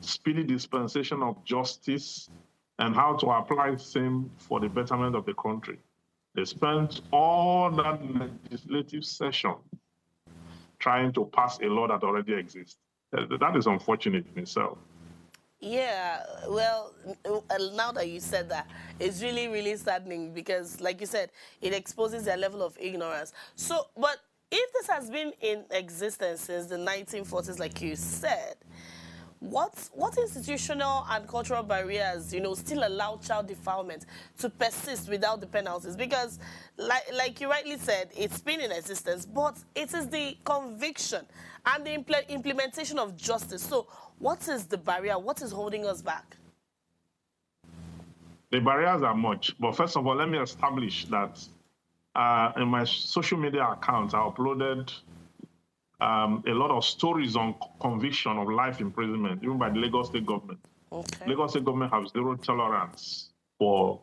speedy dispensation of justice and how to apply same for the betterment of the country. They spent all that legislative session trying to pass a law that already exists. That is unfortunate in itself. Yeah, well, now that you said that, it's really, really saddening because, like you said, it exposes their level of ignorance. So, but if this has been in existence since the 1940s, like you said, what institutional and cultural barriers, still allow child defilement to persist without the penalties? Because, like you rightly said, it's been in existence, but it is the conviction and the implementation of justice. So, what is the barrier? What is holding us back? The barriers are much, but first of all, let me establish that in my social media account, I uploaded a lot of stories on conviction of life imprisonment, even by the Lagos State government. Okay. Lagos State government has zero tolerance for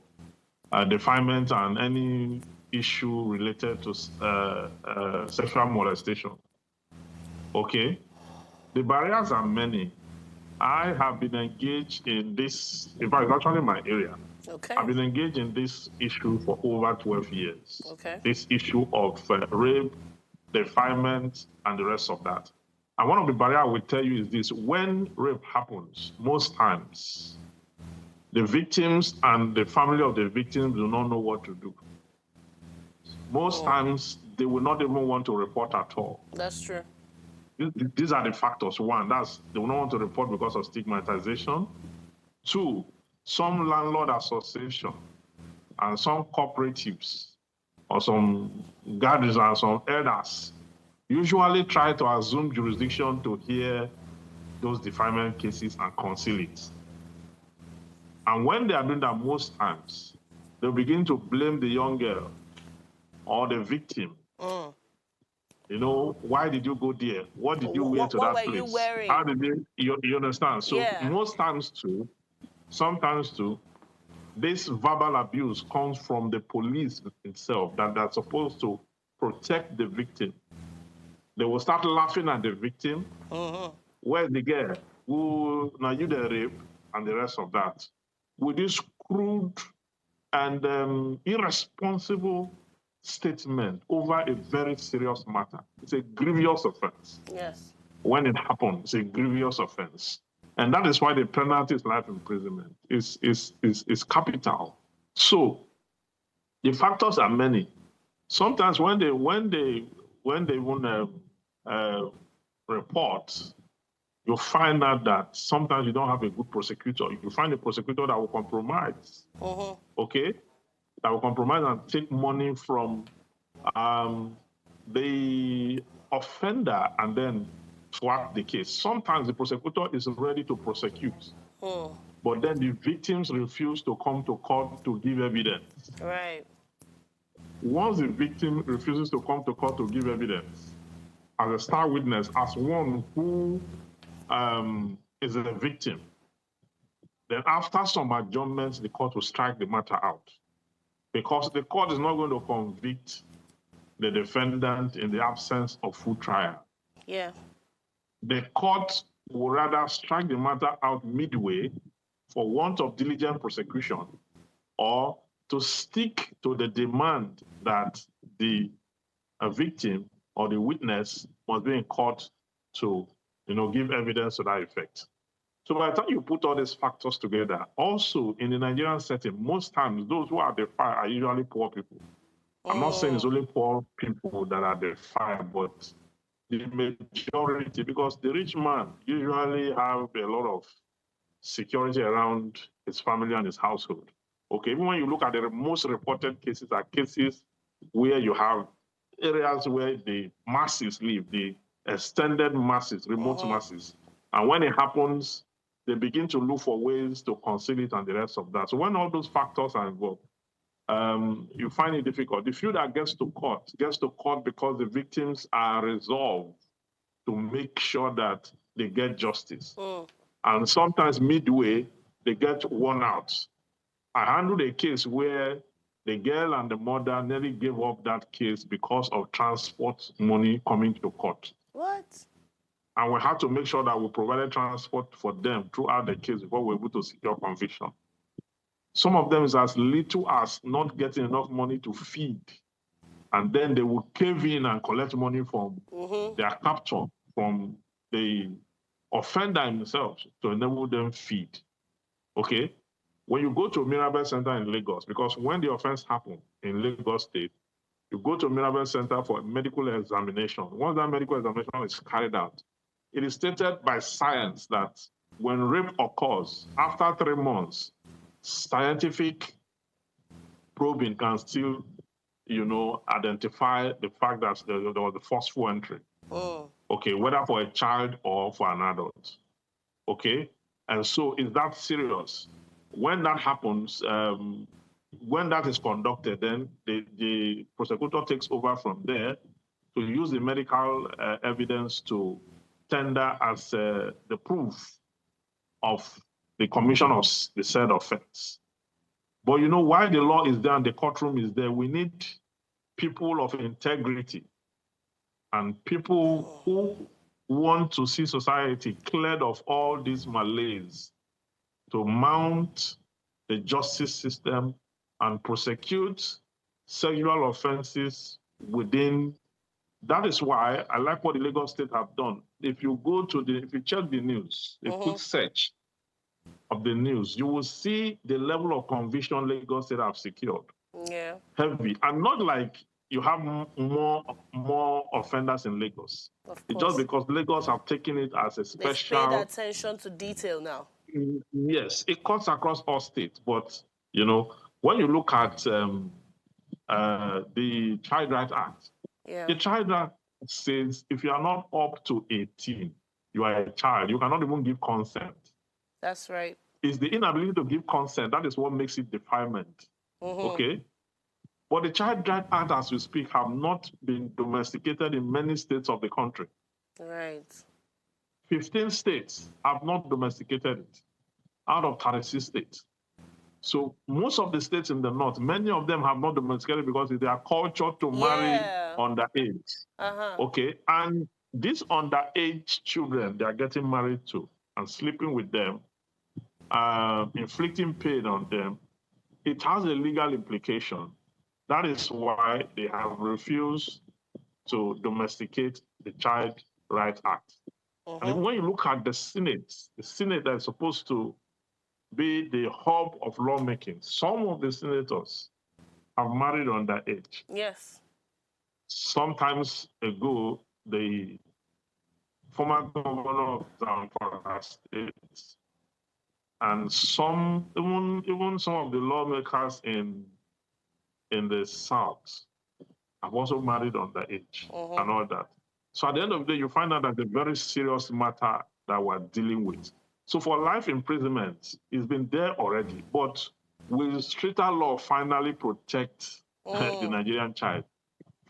defilement and any issue related to sexual molestation. Okay? The barriers are many. I have been engaged in this, in fact, it's actually my area. Okay. I've been engaged in this issue for over 12 years. Okay. This issue of rape, defilement, and the rest of that. And one of the barriers I will tell you is this: when rape happens, most times, the victims and the family of the victims do not know what to do. Most times, they will not even want to report at all. That's true. These are the factors. One, they will not want to report because of stigmatization. Two, some landlord association and some cooperatives or some gatherings and some elders usually try to assume jurisdiction to hear those defilement cases and conceal it. And when they are doing that, most times, they'll begin to blame the young girl or the victim. Why did you go there? What did you wear to that place? What were you wearing? How did you understand? So yeah. Sometimes too, this verbal abuse comes from the police itself, that they're supposed to protect the victim. They will start laughing at the victim. Where's the girl? Who, now you the rape, and the rest of that. With this crude and irresponsible statement over a very serious matter. It's a grievous offense. Yes. When it happens, it's a grievous offense. And that is why the penalty is life imprisonment. Is capital. So the factors are many. Sometimes when they even report, you find out that sometimes you don't have a good prosecutor. You find a prosecutor that will compromise. Okay? That will compromise and take money from the offender and then swap the case. Sometimes the prosecutor is ready to prosecute, but then the victims refuse to come to court to give evidence. Right. Once the victim refuses to come to court to give evidence, as a star witness, as one who is a victim, then after some adjournments, the court will strike the matter out. Because the court is not going to convict the defendant in the absence of full trial. Yeah. The court will rather strike the matter out midway for want of diligent prosecution, or to stick to the demand that the victim or the witness must be in court to give evidence to that effect. So by the time you put all these factors together, also in the Nigerian setting, most times those who are defied are usually poor people. I'm not saying it's only poor people that are defied, but the majority, because the rich man usually have a lot of security around his family and his household. Okay, even when you look at the most reported cases are cases where you have areas where the masses live, the extended masses, remote masses. And when it happens, they begin to look for ways to conceal it and the rest of that. So when all those factors are involved, you find it difficult. The few that gets to court because the victims are resolved to make sure that they get justice. And sometimes midway, they get worn out. I handled a case where the girl and the mother nearly gave up that case because of transport money coming to court. What? And we had to make sure that we provided transport for them throughout the case before we were able to secure conviction. Some of them is as little as not getting enough money to feed. And then they would cave in and collect money from their captor, from the offender himself, to enable them feed. Okay? When you go to Mirabel Center in Lagos, because when the offense happened in Lagos State, you go to Mirabel Center for a medical examination. Once that medical examination is carried out, it is stated by science that when rape occurs, after 3 months, scientific probing can still, identify the fact that there was a forceful entry. Okay, whether for a child or for an adult. Okay, and so is that serious? When that happens, when that is conducted, then the prosecutor takes over from there to use the medical evidence to tender as the proof of the commission of the said offense. But why the law is there and the courtroom is there, we need people of integrity and people who want to see society cleared of all these malaise to mount the justice system and prosecute sexual offenses within. That is why I like what the Lagos State have done. If you check the news, a quick search of the news, you will see the level of conviction Lagos State have secured. Yeah. Heavy. And not like you have more offenders in Lagos. It's just because Lagos have taken it as a special. They've paid attention to detail now. Yes, it cuts across all states. But, when you look at the Child Rights Act, the Child Rights says if you are not up to 18, you are a child. You cannot even give consent. That's right. It's the inability to give consent. That is what makes it defilement. Okay? But the Child Rights Act, as we speak, have not been domesticated in many states of the country. Right. 15 states have not domesticated it out of 36 states. So most of the states in the north, many of them have not domesticated because it's their culture to marry underage. Okay, and these underage children they are getting married to and sleeping with them, inflicting pain on them, it has a legal implication. That is why they have refused to domesticate the Child Rights Act. And when you look at the Senate that is supposed to be the hub of lawmaking, some of the senators have married underage. Yes. Sometimes ago, the former governor of Zamfara State and even some of the lawmakers in the South have also married underage and all that. So at the end of the day, you find out that it's a very serious matter that we're dealing with. So for life imprisonment, it's been there already, but will stricter law finally protect the Nigerian child?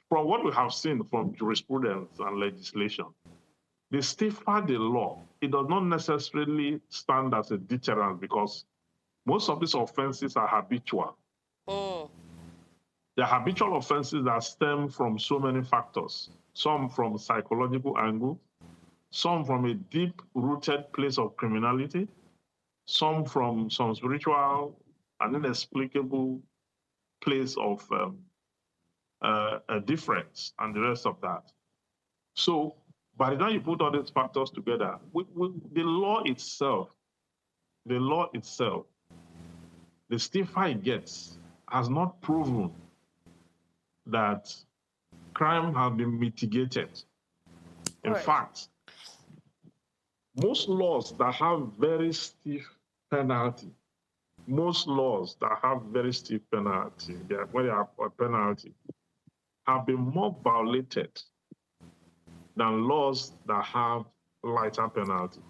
From what we have seen from jurisprudence and legislation, the stiffer the law, it does not necessarily stand as a deterrent because most of these offenses are habitual. They're habitual offenses that stem from so many factors, some from psychological angle, some from a deep-rooted place of criminality, some from some spiritual and inexplicable place of a difference and the rest of that. So by the time you put all these factors together, the law itself, the stiffer it gets, has not proven that crime has been mitigated. In fact, most laws that have very stiff penalty, when they have a penalty, have been more violated than laws that have lighter penalty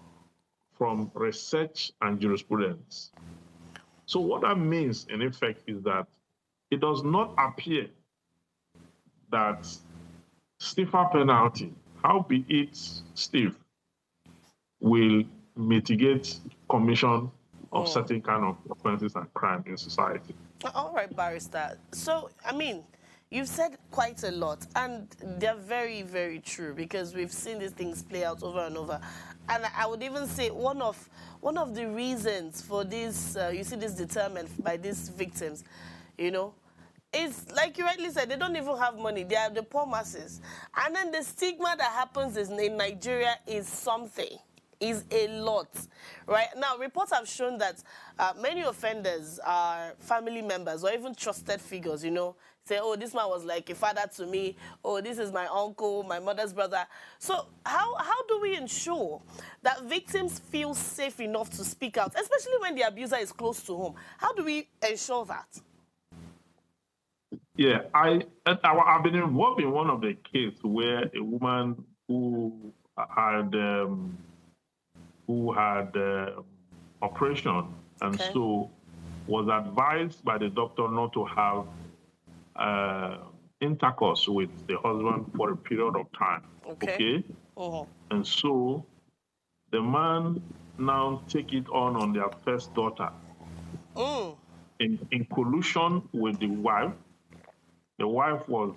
from research and jurisprudence. So what that means, in effect, is that it does not appear that stiffer penalty, how be it stiff, will mitigate commission of certain kind of offenses and crime in society. All right, barrister. So, I mean, you've said quite a lot, and they're very, very true, because we've seen these things play out over and over. And I would even say one of the reasons for this, you see, this determined by these victims, you know, is, like you rightly said, they don't even have money. They are the poor masses. And then the stigma that happens in Nigeria is something. Is a lot, right? Now, reports have shown that many offenders are family members or even trusted figures, you know, say, oh, this man was like a father to me, oh, this is my uncle, my mother's brother. So how do we ensure that victims feel safe enough to speak out, especially when the abuser is close to home? How do we ensure that? Yeah, I've been involved in one of the cases where a woman who had operation, and so was advised by the doctor not to have intercourse with the husband for a period of time. Okay? And so the man now take it on their first daughter. In collusion with the wife. The wife was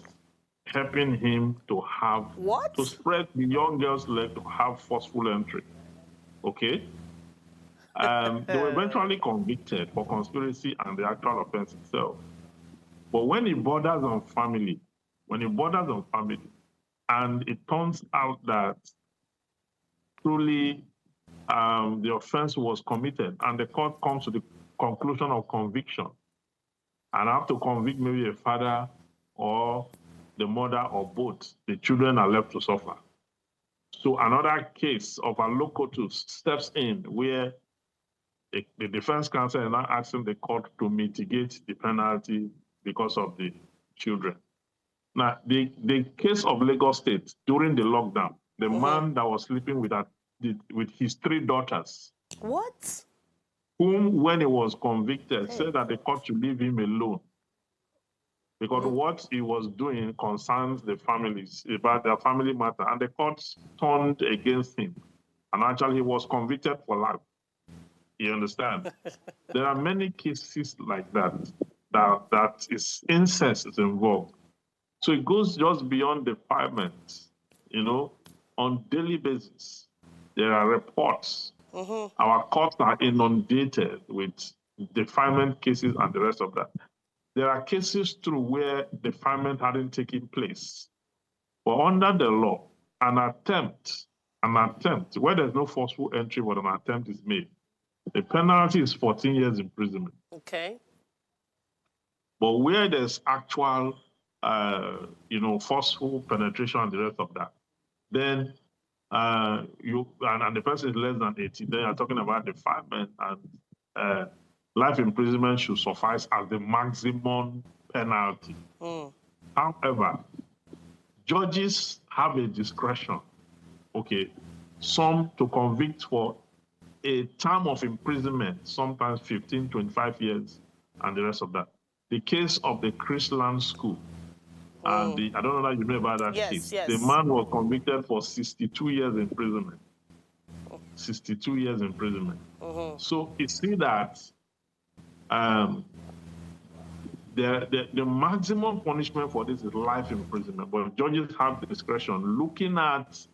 helping him to have to spread the young girl's leg to have forceful entry. Okay? They were eventually convicted for conspiracy and the actual offense itself. But when it borders on family, and it turns out that truly the offense was committed, and the court comes to the conclusion of conviction, and have to convict maybe a father or the mother or both, the children are left to suffer. So another case of a locutus steps in where the defense counsel is now asking the court to mitigate the penalty because of the children. Now, the case of Lagos State during the lockdown, the man that was sleeping with his 3 daughters. What? Whom, when he was convicted, said that the court should leave him alone. Because what he was doing concerns the families, about their family matter, and the courts turned against him. And actually, he was convicted for life. You understand? There are many cases like that is incest is involved. So it goes just beyond defilement. You know, on daily basis, there are reports. Our courts are inundated with defilement cases and the rest of that. There are cases through where defilement hadn't taken place. But under the law, an attempt, where there's no forceful entry but an attempt is made, the penalty is 14 years imprisonment. Okay. But where there's actual, forceful penetration and the rest of that, then and the person is less than 18, then you're talking about defilement, and life imprisonment should suffice as the maximum penalty. However, judges have a discretion, some to convict for a term of imprisonment, sometimes 15, 25 years, and the rest of that. The case of the Chrisland School, and I don't know that you know about that case. Yes. The man was convicted for 62 years imprisonment. 62 years imprisonment. So you see that the maximum punishment for this is life imprisonment, but judges have the discretion looking at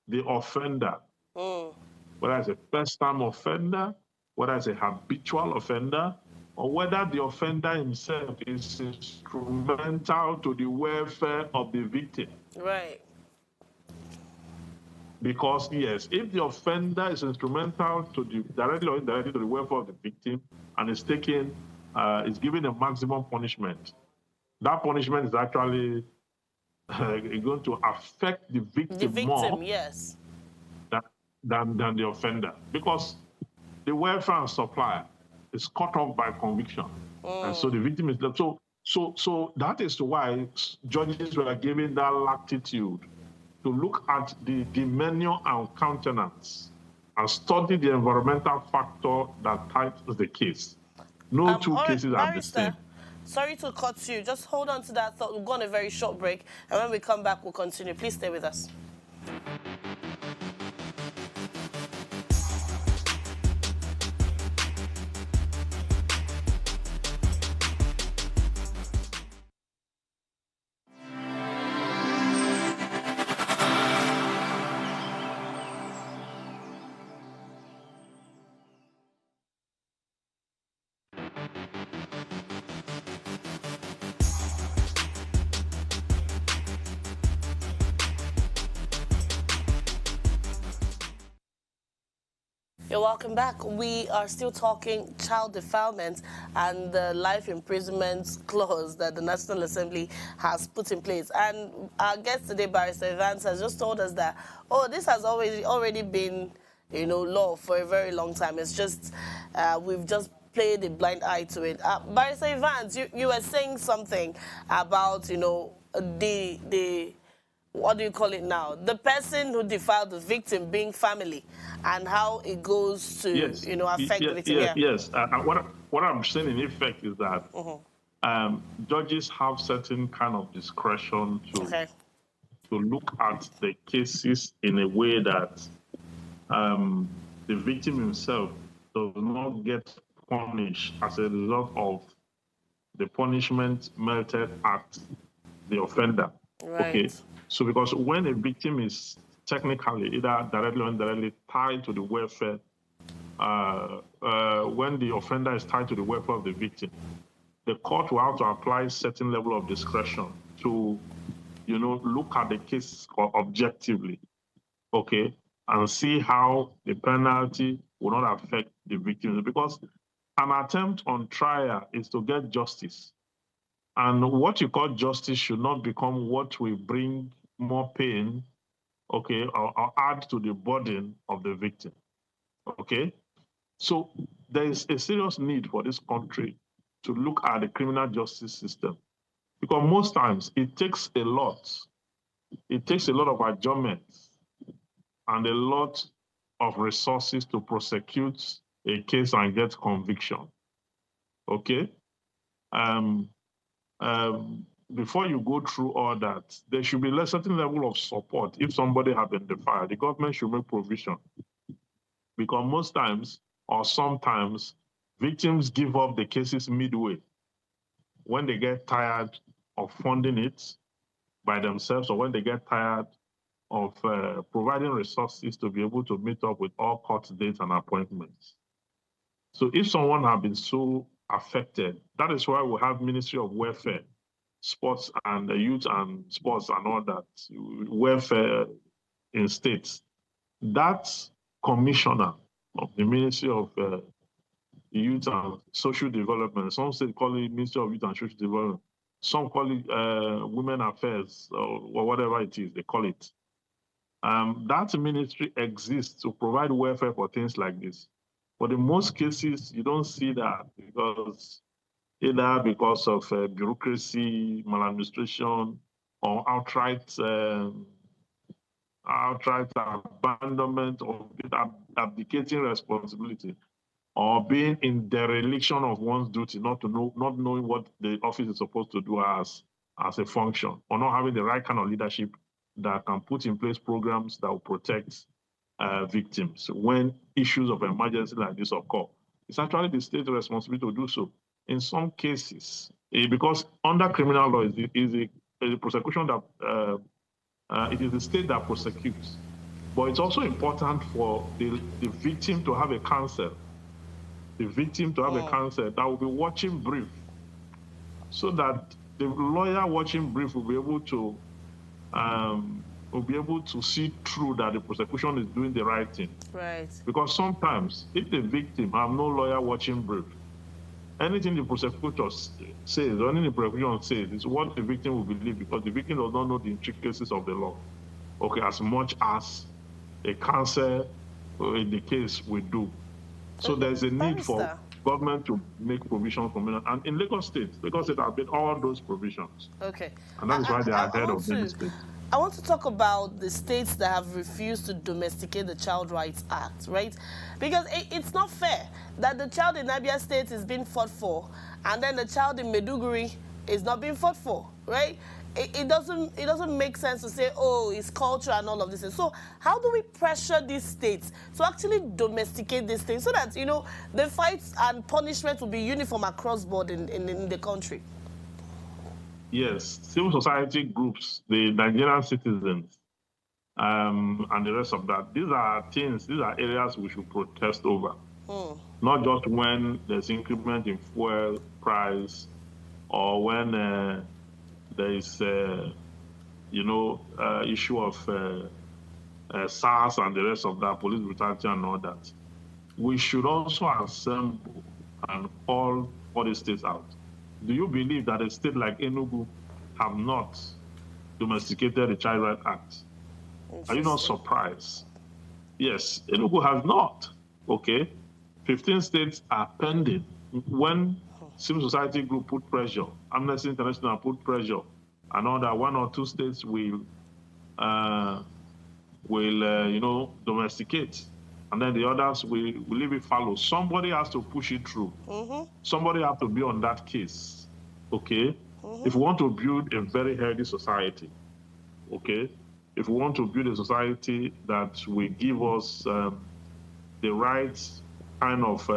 the offender, whether it's a first-time offender, whether it's a habitual offender, or whether the offender himself is instrumental to the welfare of the victim. Right. Because, yes, if the offender is instrumental to directly or indirectly to the welfare of the victim and is given a maximum punishment, that punishment is actually going to affect the victim more yes, than the offender. Because the welfare and supply is cut off by conviction. And so the victim is left. So that is why judges were given that latitude to look at the demeanor and countenance and study the environmental factor that ties the case. No two cases are the same. Sorry to cut you. Just hold on to that thought. We'll go on a very short break, and when we come back, we'll continue. Please stay with us. You're welcome back. We are still talking child defilement and the life imprisonment clause that the National Assembly has put in place. And our guest today, Barrister Evans, has just told us that, oh, this has already been, law for a very long time. It's just, we've just played a blind eye to it. Barrister Evans, you were saying something about, the what do you call it now? The person who defiled the victim being family, and how it goes to, Yes, affect the victim. Yeah. yes. What I'm saying in effect is that judges have certain kind of discretion Okay. to look at the cases in a way that the victim himself does not get punished as a result of the punishment meted at the offender. Right. Okay. So because when a victim is technically either directly or indirectly tied to the welfare, when the offender is tied to the welfare of the victim, the court will have to apply certain level of discretion to, look at the case objectively, okay, and see how the penalty will not affect the victim. Because an attempt on trial is to get justice. And what you call justice should not become what will bring more pain, okay, or add to the burden of the victim, okay? So there is a serious need for this country to look at the criminal justice system, because most times it takes a lot. It takes a lot of adjournments and a lot of resources to prosecute a case and get conviction, okay? Before you go through all that, there should be a certain level of support. If somebody has been defied, the government should make provision. Because most times, or sometimes, victims give up the cases midway when they get tired of funding it by themselves, or when they get tired of providing resources to be able to meet up with all court dates and appointments. So if someone has been so affected, that is why we have Ministry of Welfare, Sports and Youth and Sports and all that, welfare in states. That commissioner of the Ministry of Youth and Social Development, some states call it Ministry of Youth and Social Development, some call it Women Affairs or whatever it is, they call it. That ministry exists to provide welfare for things like this. But in most cases, you don't see that either because of bureaucracy, maladministration, or outright abandonment or abdicating responsibility, or being in dereliction of one's duty, not knowing what the office is supposed to do as a function, or not having the right kind of leadership that can put in place programs that will protect victims when issues of emergency like this occur. It's actually the state's responsibility to do so. In some cases, because under criminal law is a prosecution that it is the state that prosecutes. But it's also important for the victim to have a counsel. The victim to have a counsel that will be watching brief, so that the lawyer watching brief will be able to see through that the prosecution is doing the right thing. Right. Because sometimes, if the victim have no lawyer watching brief, anything the prosecutor says, or anything the prosecution says, is what the victim will believe, because the victim does not know the intricacies of the law, okay, as much as a counsel in the case will do. So there's a need for government to make provisions for men. And in Lagos State has made all those provisions. Okay. And that is why they are ahead of many states. I want to talk about the states that have refused to domesticate the Child Rights Act, right? Because it's not fair that the child in Abia State is being fought for, and then the child in Maiduguri is not being fought for, right? It doesn't make sense to say, oh, it's culture and all of this. So how do we pressure these states to actually domesticate these things so that, the fights and punishment will be uniform across board in the country? Yes, civil society groups, the Nigerian citizens, and the rest of that. These are areas we should protest over. Not just when there's increment in fuel price, or when there is, issue of SARS and the rest of that, police brutality and all that. we should also assemble and call all the states out. Do you believe that a state like Enugu have not domesticated the Child Rights Act? Are you not surprised? Yes, Enugu has not. Okay, 15 states are pending. When civil society group put pressure, Amnesty International put pressure, and all that, 1 or 2 states will domesticate, and then the others will leave it follow. Somebody has to push it through. Somebody has to be on that case. Okay, if we want to build a very healthy society, okay, if we want to build a society that will give us the right kind of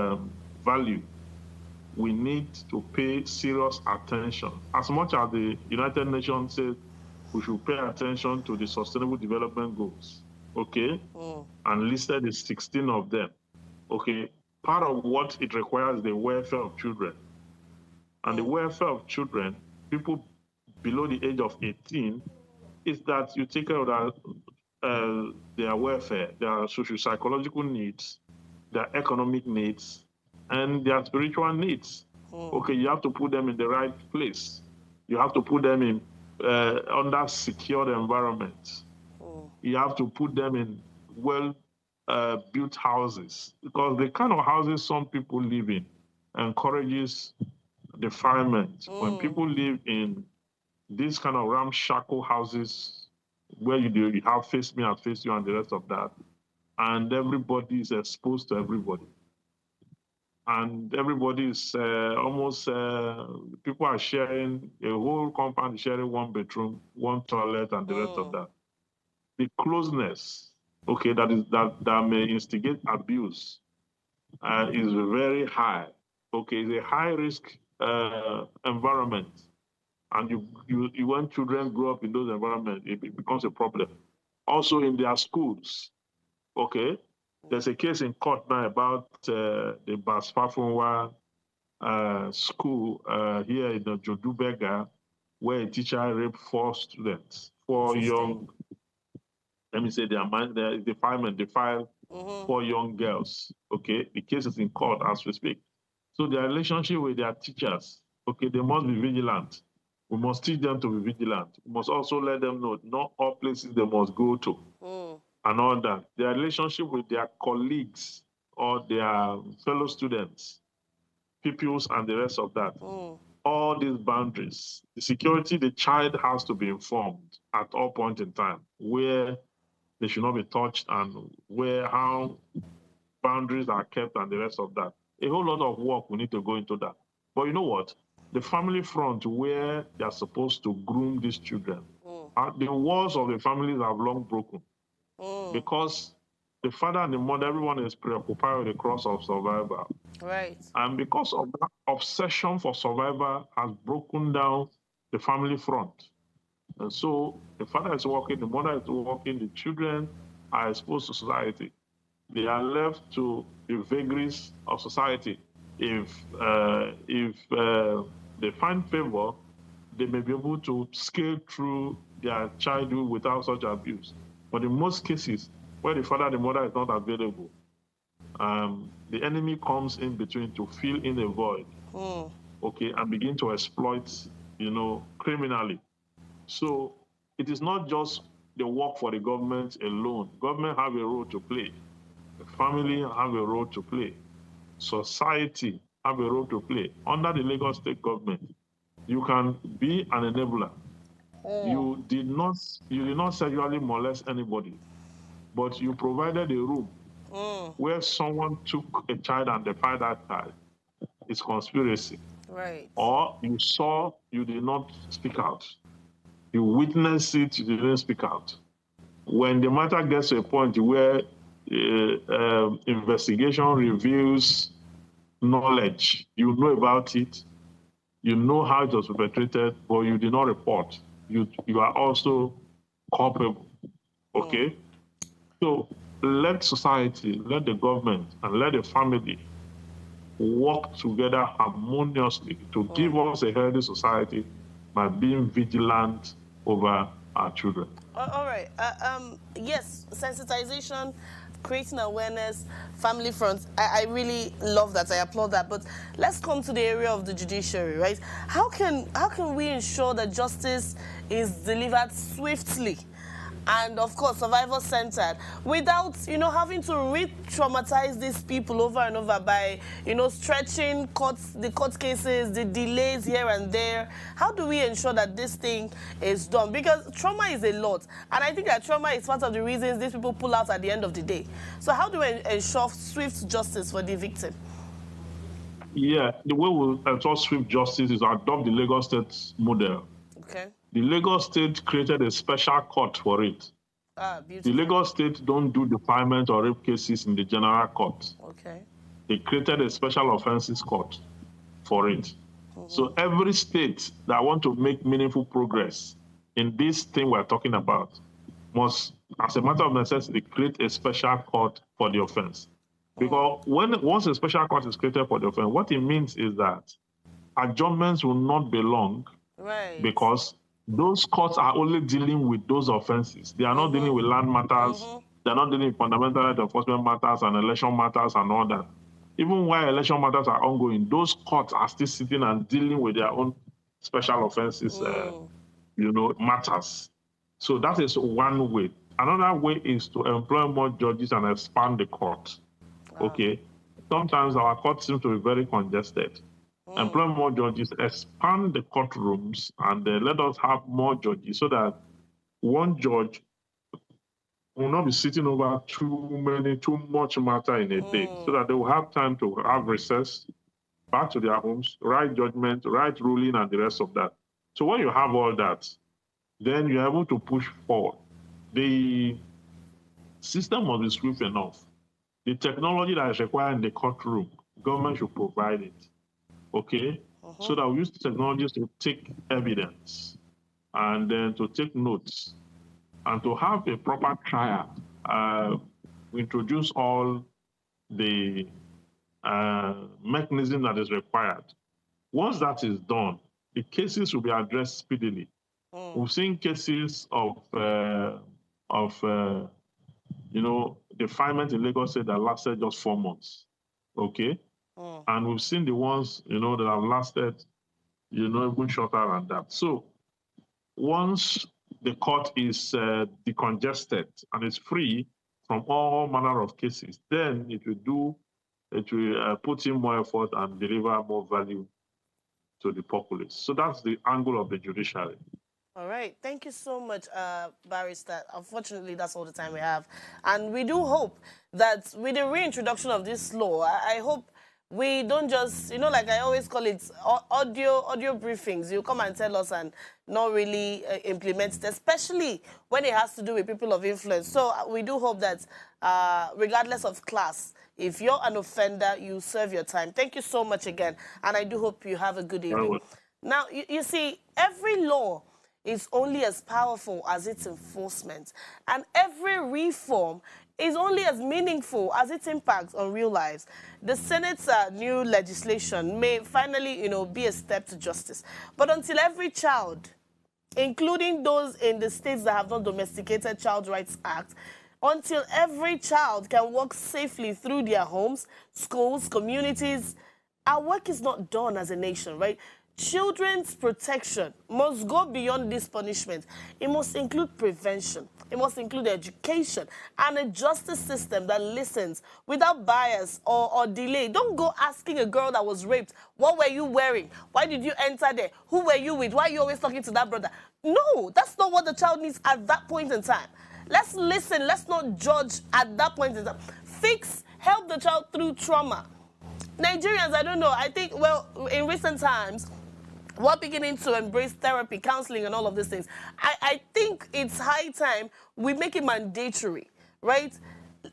value, we need to pay serious attention. As much as the United Nations says we should pay attention to the Sustainable Development Goals, okay, and listed is 16 of them, okay. Part of what it requires is the welfare of children. And the welfare of children, people below the age of 18, is that you take care of their welfare, their socio-psychological needs, their economic needs, and their spiritual needs. Okay, you have to put them in the right place. You have to put them in under secured environments. You have to put them in well-built houses, because the kind of houses some people live in encourages defilement. When people live in these kind of ramshackle houses where you have face me, I face you, and the rest of that, and everybody is exposed to everybody, and everybody is almost people are sharing a whole compound, sharing 1 bedroom, 1 toilet, and the rest of that. The closeness, okay, that may instigate abuse is very high. Okay, it's a high risk environment, and when children grow up in those environments, it becomes a problem. Also in their schools, okay, there's a case in court now about the Basfafunwa school here in the Jodubega, where a teacher raped 4 students, 4 young, let me say the Defilement, they filed 4 young girls, okay? The case is in court as we speak. So their relationship with their teachers, okay, they must be vigilant. We must teach them to be vigilant. We must also let them know not all places they must go to and all that. Their relationship with their colleagues or their fellow students, pupils, and the rest of that. All these boundaries, the security, the child has to be informed at all points in time where they should not be touched and how boundaries are kept and the rest of that. A whole lot of work we need to go into that. But you know what? The family front, where they are supposed to groom these children, the walls of the families have long broken because the father and the mother, everyone is preoccupied with the cross of survival. Right. And because of that obsession for survival has broken down the family front. And so the father is working, the mother is working, the children are exposed to society. They are left to the vagaries of society. If they find favor, they may be able to scale through their childhood without such abuse. But in most cases, where the father and the mother is not available, the enemy comes in between to fill in a void, okay, and begin to exploit, criminally. So it is not just the work for the government alone. Government have a role to play. The family have a role to play. Society have a role to play. Under the Lagos state government, you can be an enabler. You did not sexually molest anybody, but you provided a room where someone took a child and defied that child. It's conspiracy. Right. Or you saw, you did not speak out. You witnessed it, you didn't speak out. When the matter gets to a point where investigation reveals knowledge, you know about it, you know how it was perpetrated, but you did not report. You are also culpable. Okay? So let society, let the government, and let the family work together harmoniously to give us a healthy society by being vigilant over our children. All right. Yes, sensitization creating awareness, family fronts. I really love that. I applaud that. But let's come to the area of the judiciary, right? How can we ensure that justice is delivered swiftly and, of course, survivor-centered without, having to re-traumatize these people over and over by, stretching the court cases, the delays here and there? How do we ensure that this thing is done? Because trauma is a lot, and I think that trauma is part of the reasons these people pull out at the end of the day. So how do we ensure swift justice for the victim? Yeah, the way we ensure swift justice is to adopt the Lagos State model. Okay. The Lagos State created a special court for it. Beautiful. The Lagos State don't do defilement or rape cases in the general court. Okay. They created a special offenses court for it. So every state that want to make meaningful progress in this thing we're talking about must, as a matter of necessity, create a special court for the offense. Because once a special court is created for the offense, what it means is that adjournments will not be long, right? Because those courts are only dealing with those offenses. They are not dealing with land matters. They're not dealing with fundamental right enforcement matters and election matters and all that. Even while election matters are ongoing, those courts are still sitting and dealing with their own special offenses, matters. So that is one way. Another way is to employ more judges and expand the court. Okay. Sometimes our court seems to be very congested. Employ more judges, expand the courtrooms, and let us have more judges so that one judge will not be sitting over too much matter in a day, so that they will have time to have recess, back to their homes, write judgment, write ruling, and the rest of that. So when you have all that, then you're able to push forward. The system must be swift enough. The technology that is required in the courtroom, government should provide it. Okay, so that we use the technologies to take evidence and then to take notes and to have a proper trial. We introduce all the mechanism that is required. Once that is done, the cases will be addressed speedily. We've seen cases of defilement in Lagos State that lasted just 4 months. Okay. And we've seen the ones, that have lasted, even shorter than that. So once the court is decongested and is free from all manner of cases, then it will put in more effort and deliver more value to the populace. So that's the angle of the judiciary. All right. Thank you so much, Barrister. Unfortunately, that's all the time we have. And we do hope that with the reintroduction of this law, I hope we don't just, like I always call it, audio briefings. You come and tell us and not really implement it, especially when it has to do with people of influence. So we do hope that regardless of class, if you're an offender, you serve your time. Thank you so much again. And I do hope you have a good evening. Now, you see, every law is only as powerful as its enforcement. And every reform is only as meaningful as its impact on real lives. The Senate's new legislation may finally, be a step to justice. But until every child, including those in the states that have not domesticated Child Rights Act, until every child can walk safely through their homes, schools, communities, our work is not done as a nation, right? Children's protection must go beyond this punishment. It must include prevention. It must include education and a justice system that listens without bias or delay. Don't go asking a girl that was raped, what were you wearing? Why did you enter there? Who were you with? Why are you always talking to that brother? No, that's not what the child needs at that point in time. Let's listen. Let's not judge at that point in time. Help the child through trauma. Nigerians, I don't know. I think, in recent times, we're beginning to embrace therapy, counseling, and all of these things. I think it's high time we make it mandatory, right?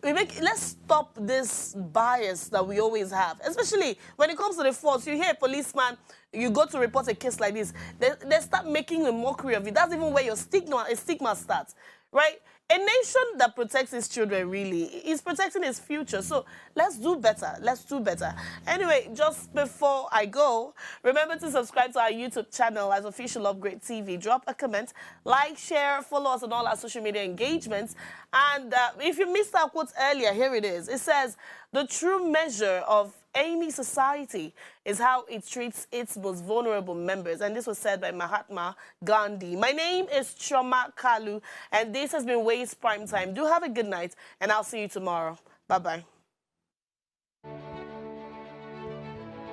Let's stop this bias that we always have, especially when it comes to the force. You hear a policeman, you go to report a case like this, they start making a mockery of it. That's even where your stigma starts, right? A nation that protects its children really is protecting its future. So let's do better. Let's do better. Anyway, just before I go, remember to subscribe to our YouTube channel as Official Upgrade TV. Drop a comment, like, share, follow us on all our social media engagements. And if you missed our quote earlier, here it is. It says, the true measure of any society is how it treats its most vulnerable members. And this was said by Mahatma Gandhi. My name is Choma Kalu, and this has been Ways Primetime. Do have a good night, and I'll see you tomorrow. Bye-bye.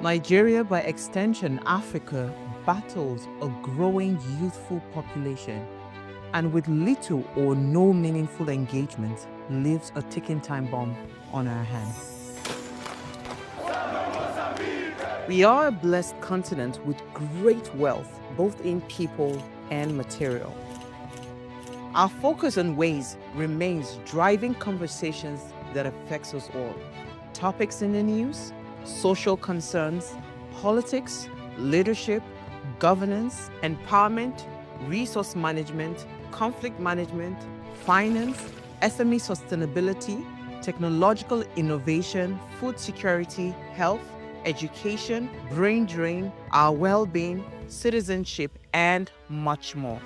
Nigeria, by extension Africa, battles a growing youthful population, and with little or no meaningful engagement, leaves a ticking time bomb on our hands. We are a blessed continent with great wealth, both in people and material. Our focus on Ways remains driving conversations that affects us all. Topics in the news, social concerns, politics, leadership, governance, empowerment, resource management, conflict management, finance, SME sustainability, technological innovation, food security, health, education, brain drain, our well-being, citizenship, and much more.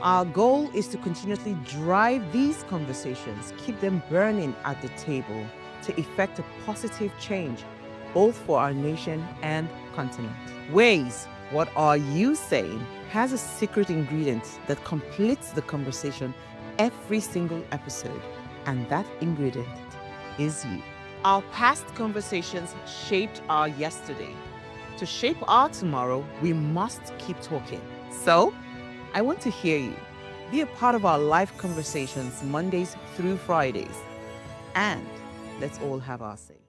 Our goal is to continuously drive these conversations, keep them burning at the table to effect a positive change, both for our nation and continent. Ways, what are you saying, has a secret ingredient that completes the conversation every single episode, and that ingredient is you. Our past conversations shaped our yesterday. To shape our tomorrow, we must keep talking. So, I want to hear you. Be a part of our live conversations Mondays through Fridays. And let's all have our say.